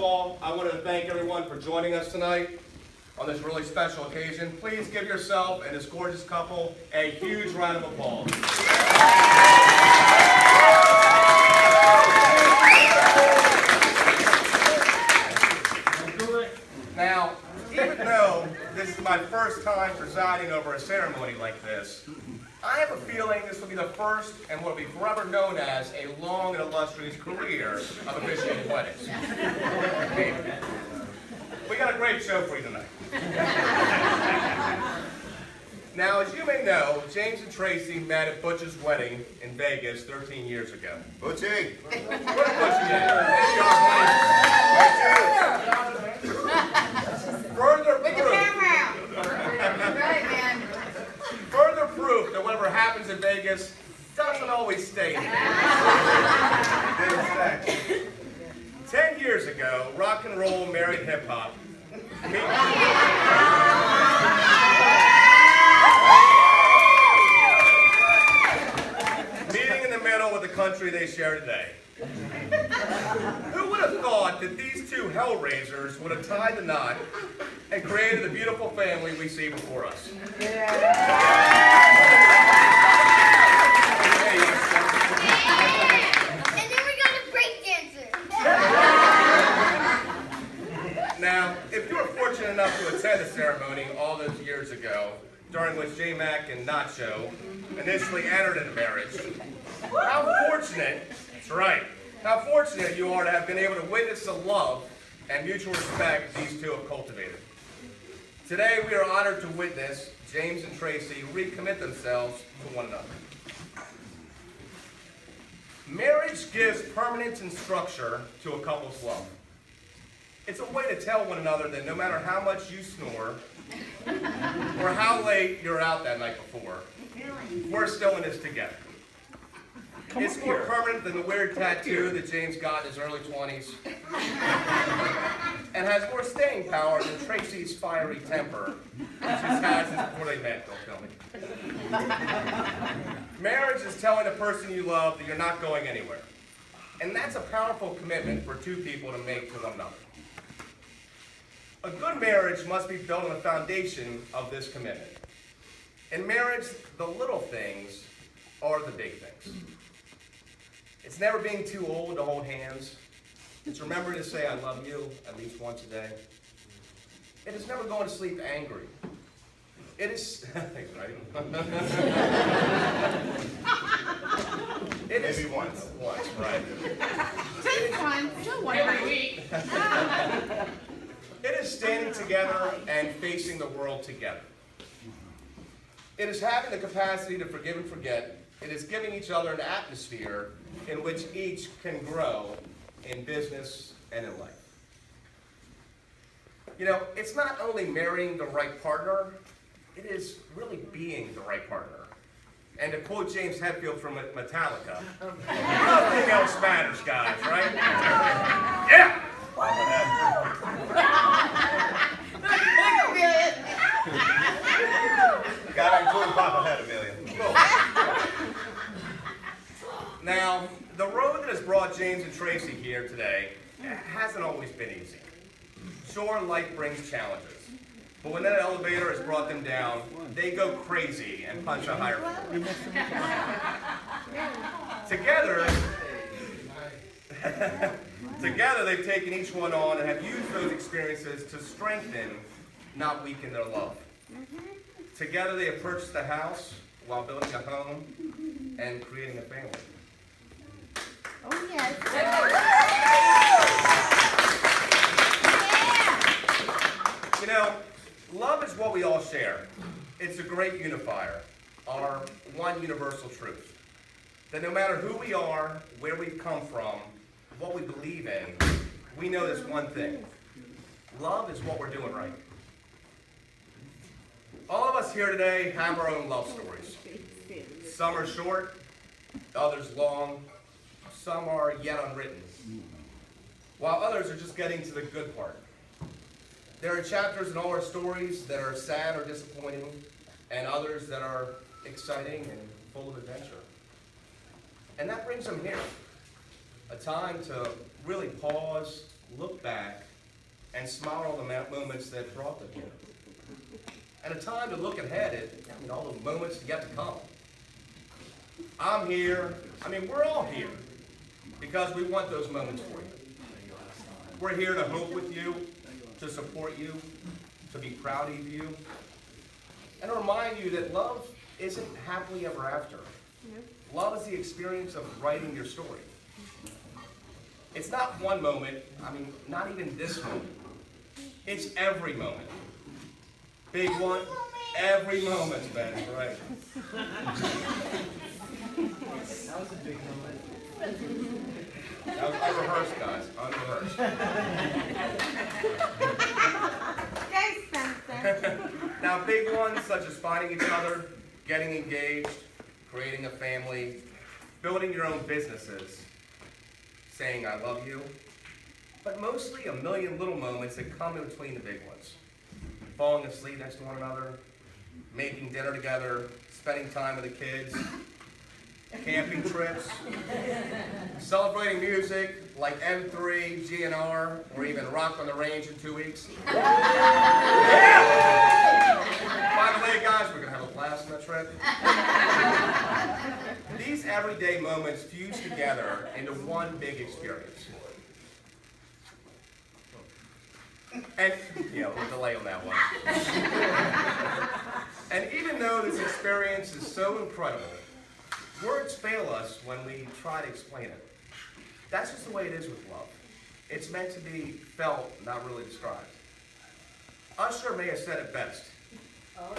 all, I want to thank everyone for joining us tonight on this really special occasion. Please give yourself and this gorgeous couple a huge round of applause. Now, even though this is my first time presiding over a ceremony like this, I have a feeling this will be the first and what will be forever known as a long and illustrious career of officiating weddings. We got a great show for you tonight. Now, as you may know, James and Tracy met at Butch's wedding in Vegas 13 years ago. Butchie! Where's Butchie at? Further With the proof. camera out. Right, man. Further proof that whatever happens in Vegas doesn't always stay in Vegas. 10 years ago, rock and roll married hip hop. Meeting in the middle with the country they share today. Who would have thought that these two hellraisers would have tied the knot and created the beautiful family we see before us? And then we got a break dancer. Now, if you were fortunate enough to attend the ceremony all those years ago, during which J Mac and Nacho initially entered into marriage, how fortunate, that's right, how fortunate you are to have been able to witness the love and mutual respect these two have cultivated. Today, we are honored to witness James and Tracy recommit themselves to one another. Marriage gives permanence and structure to a couple's love. It's a way to tell one another that no matter how much you snore, or how late you're out that night before, we're still in this together. It's more permanent than the weird tattoo that James got in his early 20s, and has more staying power than Tracy's fiery temper, which she's had since before they met, don't tell me. Marriage is telling the person you love that you're not going anywhere. And that's a powerful commitment for two people to make to one another. A good marriage must be built on the foundation of this commitment. In marriage, the little things are the big things. It's never being too old to hold hands. It's remembering to say I love you at least once a day. It is never going to sleep angry. It is, thanks, right? Maybe once. Once, right. Just one. Every week. It is standing together and facing the world together. It is having the capacity to forgive and forget. It is giving each other an atmosphere in which each can grow in business and in life. You know, it's not only marrying the right partner, it is really being the right partner. And to quote James Hetfield from Metallica, nothing else matters, guys, right? Yeah! Gotta include Papa had $1 million. Now, the road that has brought James and Tracy here today hasn't always been easy. Sure, life brings challenges. But when that elevator has brought them down, they go crazy and punch a higher floor. Together, they've taken each one on and have used those experiences to strengthen, not weaken their love. Together, they have purchased a house while building a home and creating a family. Oh, yes. You know, love is what we all share. It's a great unifier, our one universal truth. That no matter who we are, where we've come from, what we believe in, we know this one thing. Love is what we're doing right. All of us here today have our own love stories. Some are short, others long, some are yet unwritten, while others are just getting to the good part. There are chapters in all our stories that are sad or disappointing, and others that are exciting and full of adventure. And that brings them here. A time to really pause, look back, and smile at all the moments that brought them here. And a time to look ahead at all the moments yet to come. I'm here, we're all here, because we want those moments for you. We're here to hope with you, to support you, to be proud of you, and to remind you that love isn't happily ever after. Love is the experience of writing your story. It's not one moment, not even this moment. It's every moment. Big one, every moment, Ben, right. That was a big moment. That was unrehearsed, guys, unrehearsed. Thanks, Spencer. Now, big ones such as finding each other, getting engaged, creating a family, building your own businesses, saying I love you, but mostly a million little moments that come in between the big ones. Falling asleep next to one another, making dinner together, spending time with the kids, camping trips, celebrating music like M3, GNR, or even Rock on the Range in 2 weeks. Yeah! By the way, guys, we're going to have a blast on that trip. These everyday moments fuse together into one big experience. And, a little delay on that one. And even though this experience is so incredible, words fail us when we try to explain it. That's just the way it is with love. It's meant to be felt, not really described. Usher may have said it best. What,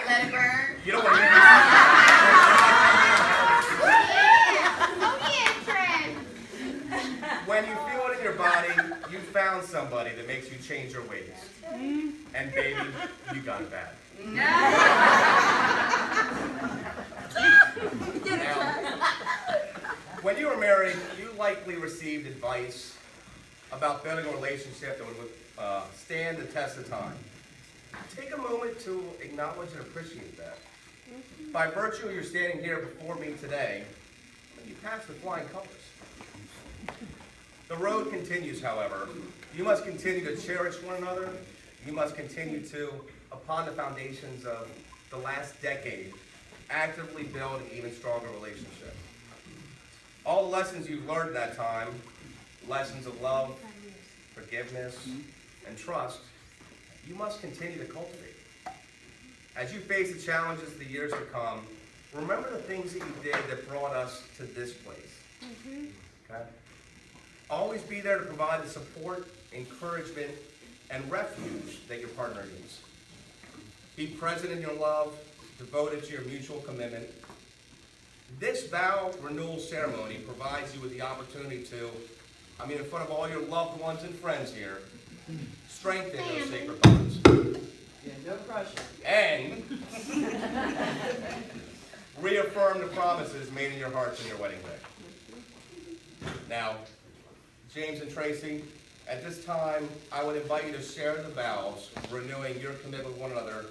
let it burn? You don't want to hear When you feel it in your body, you found somebody that makes you change your ways. And baby, you got it bad. Now, when you were married, you likely received advice about building a relationship that would stand the test of time. Take a moment to acknowledge and appreciate that. By virtue of your standing here before me today, you passed the flying colors. The road continues, however. You must continue to cherish one another. You must continue to, upon the foundations of the last decade, actively build an even stronger relationship. All the lessons you've learned in that time, lessons of love, forgiveness, and trust, you must continue to cultivate. As you face the challenges of the years to come, remember the things that you did that brought us to this place. Okay? Always be there to provide the support, encouragement, and refuge that your partner needs. Be present in your love, devoted to your mutual commitment. This vow renewal ceremony provides you with the opportunity to, in front of all your loved ones and friends here, strengthen those sacred bonds. Yeah, no pressure. And reaffirm the promises made in your hearts on your wedding day. Now, James and Tracy, at this time, I would invite you to share the vows, renewing your commitment with one another.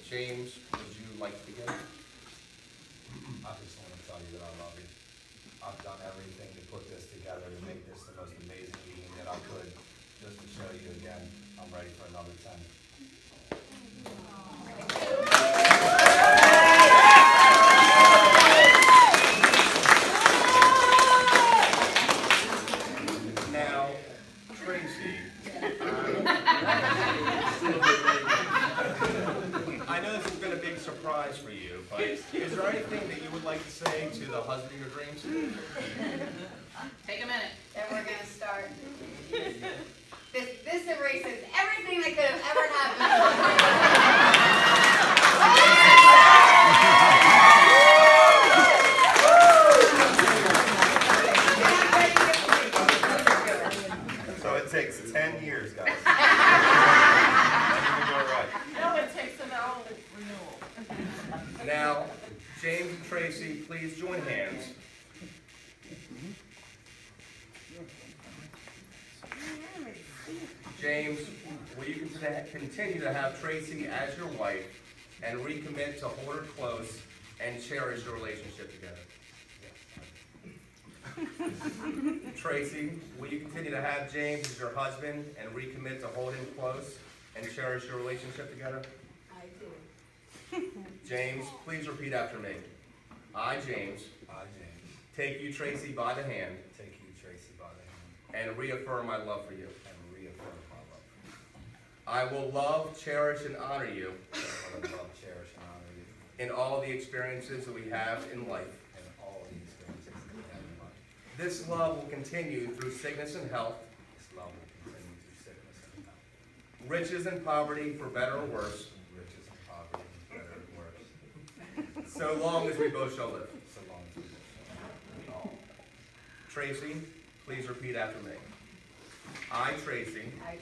James, would you like to begin? I just want to tell you that I love you. I've done everything to put this together to make this the most amazing meeting that I could. Just to show you again, I'm ready for another 10. Now, Tracy, I know this has been a big surprise for you, but is there anything that you would like to say to the husband of your dreams? Take a minute. Then we're gonna start. This erases everything that could have ever happened. So it takes 10 years, guys. No, it takes an old renewal. Now, James and Tracy, please join hands. James, will you continue to have Tracy as your wife and recommit to hold her close and cherish your relationship together? Tracy, will you continue to have James as your husband and recommit to hold him close and cherish your relationship together? I do. James, please repeat after me. I, James, take you, Tracy, by the hand take you, Tracy, by the hand and reaffirm my love for you. and reaffirm my love for you. I will love, cherish, and honor you I will love, cherish, and honor you in all the experiences that we have in life. in all the experiences that we have in life. This love will continue through sickness and health, This love will continue through sickness and health, riches and poverty, for better or worse, riches and poverty, better and worse, so long as we both shall live. so long as we live. Tracy, please repeat after me. I, Tracy, I, Tracy,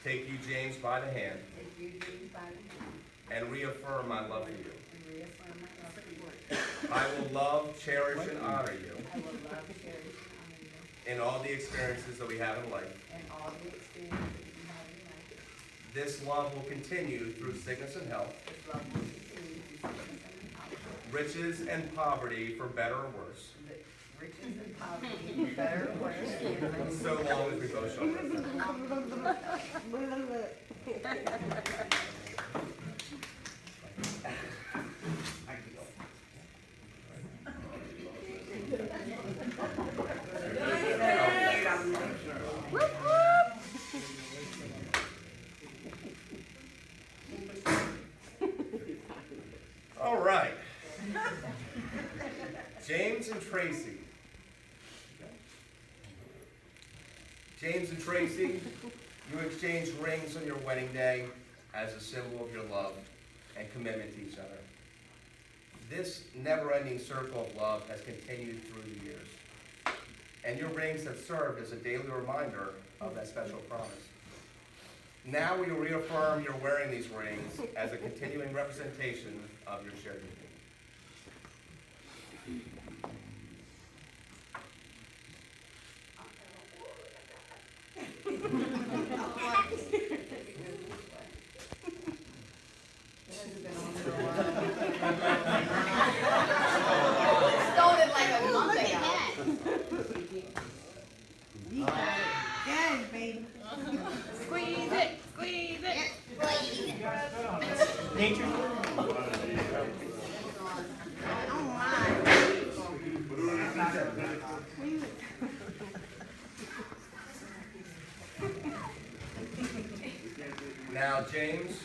take you, James, by the hand take you, James, by the hand and reaffirm my love for you. and reaffirm my love for you. I will love, cherish, and honor you I will love, cherish, and honor you in all the experiences that we have in life. in all the experiences you have in life. This love will continue through sickness and health, This love will continue through sickness and health, riches and poverty, for better or worse, riches and poverty, better or worse. so long as we both shall live. All right. James and Tracy. James and Tracy, you exchanged rings on your wedding day as a symbol of your love and commitment to each other. This never-ending circle of love has continued through the years, and your rings have served as a daily reminder of that special promise. Now we reaffirm you're wearing these rings as a continuing representation of your shared union. Stole it like a month ago. Yes, baby. Squeeze it, squeeze it. Oh my. Now, James,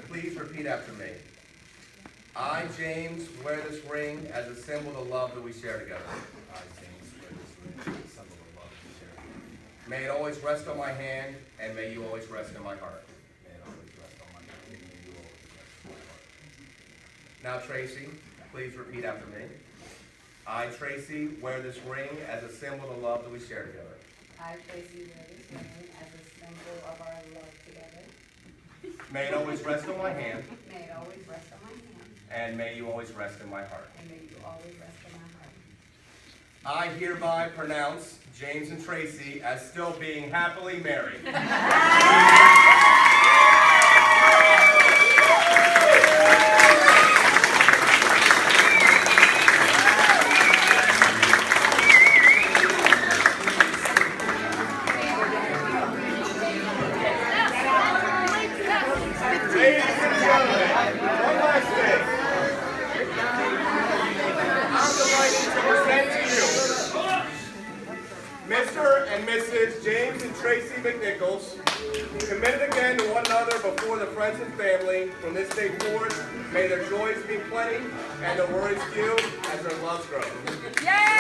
please repeat after me. I, James, wear this ring as a symbol of the love that we share together. I, James, wear this ring as a symbol of love we share. May it always rest on my hand, and may you always rest in my heart. May it always rest on my hand, and may you always rest in my heart. Now, Tracy, please repeat after me. I, Tracy, wear this ring as a symbol of the love that we share together. I, Tracy, wear this ring as a symbol of our love together. May it always rest on my hand, May it always rest on my hand, and may you always rest in my heart. and may you always rest on my I heart. hereby pronounce James and Tracy as still being happily married. Ladies and gentlemen, one last thing. I'm delighted to present to you Mr. and Mrs. James and Tracy McNichols, committed again to one another before the friends and family. From this day forward, may their joys be plenty and their worries few as their loves grow. Yay!